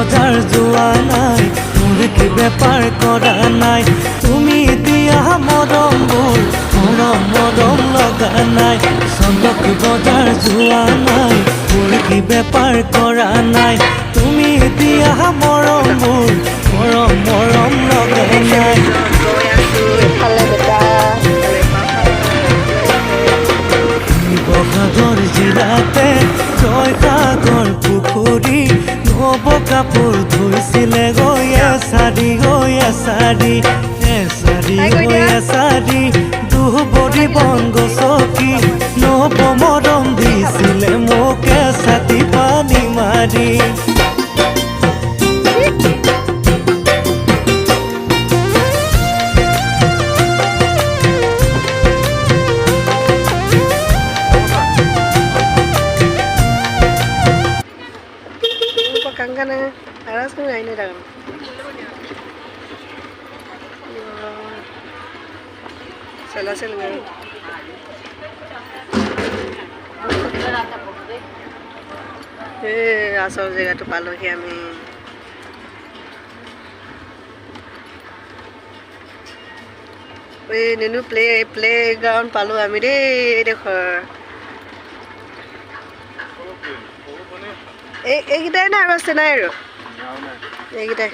বজাৰ যোৱা নাই মোৰ কি বেপাৰ কৰা নাই তুমি দিয়া মৰমবোৰ মৰম লগা নাই চন্দক বজাৰ যোৱা নাই মোৰ কি বেপাৰ কৰা নাই তুমি দিয়া মৰমবোৰ মৰম লগা নাই শিৱসাগৰ জিলাতে জয়সাগৰ পুখুৰী নব কাপোৰ ধুইছিলে এছাৰি দুবৰি বন গছকি নব মৰম দিছিলে মোক ছাতি পানী মাৰি Kangen aras ko ngayon lang. Salasal ngayon. Asal জায়গাটা পালোহি আমি ওই নেনু প্লে গ্রাউন্ড পালো আমি রে দেখো এইকেইটাই না আৰু আছে নাই আৰু এইকেইটাই